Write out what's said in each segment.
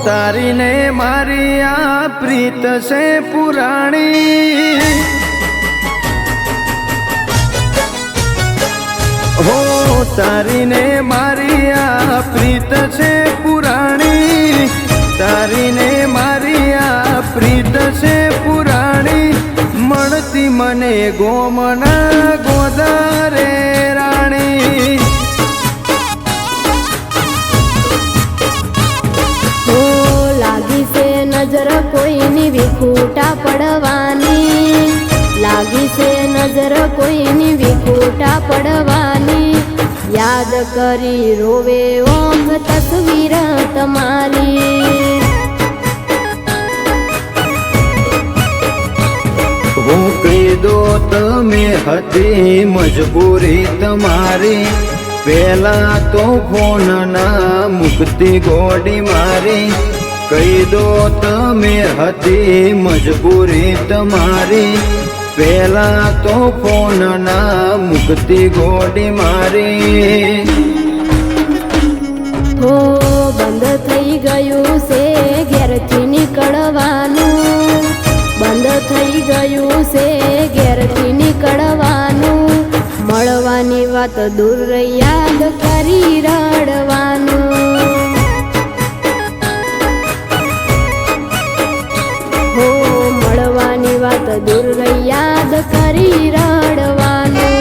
તારી ને મારી આ પ્રીત છે પુરાણી, હો તારી ને મારી આ પ્રીત છે પુરાણી, તારી ને મારી આ પ્રીત છે પુરાણી, મળતી મને ગોમના ગોદારે રાણી. લાગી છે નજર કોઈની વિખૂટા પડવાની, લાગી છે નજર કોઈની વિખૂટા પડવાની, યાદ કરી રોવે ઓંખ તસવીર તમારી. હું કહી દો તમે હતી મજબૂરી તમારી, પેલા તો ફોન ના મુક્તિ ગોડી મારી. કહી દો તમે હતી મજબૂરી તમારી, પેલા તો ફોન ના મુક્તિ ગોડી મારી. હો બંધ થઈ ગયું છે ઘેરથી નીકળવાનું, બંધ થઈ ગયું છે ઘેરથી નીકળવાનું, મળવાની વાત દૂર યાદ કરી રડવાનું. હો મળવાની વાત દૂર યાદ કરી રડવાનું.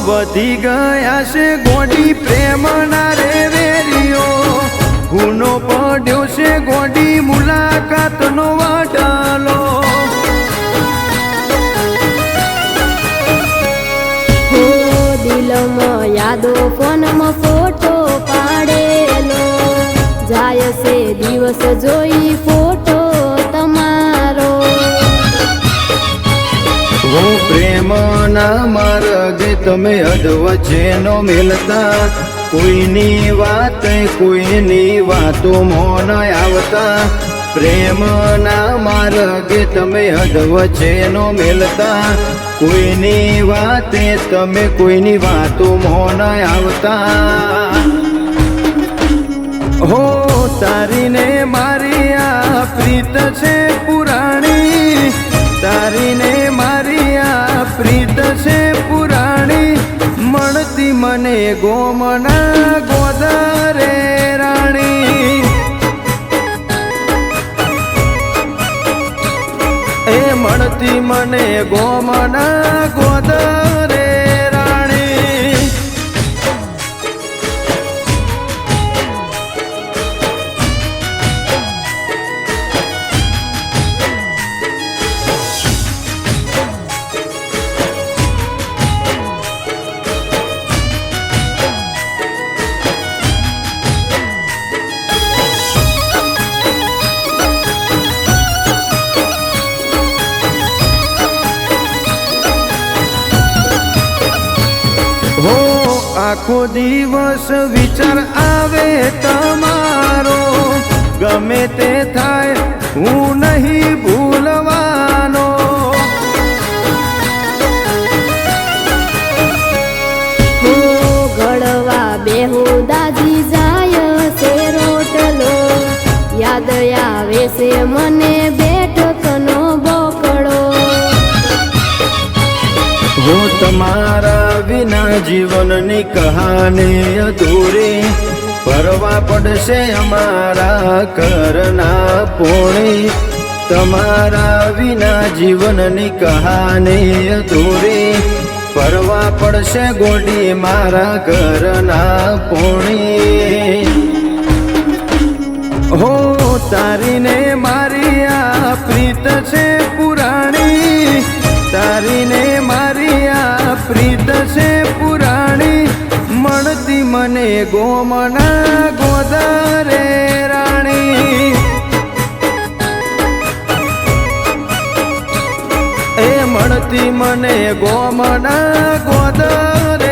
વધી ગયા છે ગોડી પ્રેમના રે વેરીઓ, ગુનો પડ્યો છે ગોડી મુલાકાતનો વાટલો. હો દિલમાં યાદો ફોનમાં ફોટો પાડેલો, જાય છે દિવસ જોઈ ફોટો તમારો. હું પ્રેમના માર્ગ તમે અધવચ્ચે નો મેલતા, કોઈની વાત કોઈની વાતો મોન આવતા. પ્રેમના માર્ગ તમે અધવચ્ચે નો મેલતા, કોઈની વાતે તમે કોઈની વાતો મોન આવતા. હો તારી ને મારી આ પ્રીત છે પુરાણી, તારી ને મારી આ પ્રીત છે પુરાણી, મળતી મને ગોમના ગોદારે રાણી. એ મળતી મને ગોમના ગોદારે રાણી. આખો દિવસ વિચાર આવે તમારો, ગમે તે થાય હું નહીં ભૂલવાનો. હો ઘડવા બેહુદાજી જાય છે રોટલો, યાદ આવે છે મને બેઠકનો બોકડો. હું તમારા વિના જીવનની કહાની અધૂરી, ભરવા પડશે અમારા ઘરના પોણી. તમારા વિના જીવનની કહાની અધૂરી, ભરવા પડશે ગોડી મારા ઘરના પોણી. હો તારી ને મારી આ પ્રીત છે પુરાણી, તારી ને મારી આ પ્રીત છે પુરાણી, મળતી મને ગોમના ગોદારે રાણી. મળતી મને ગોમના ગોદરે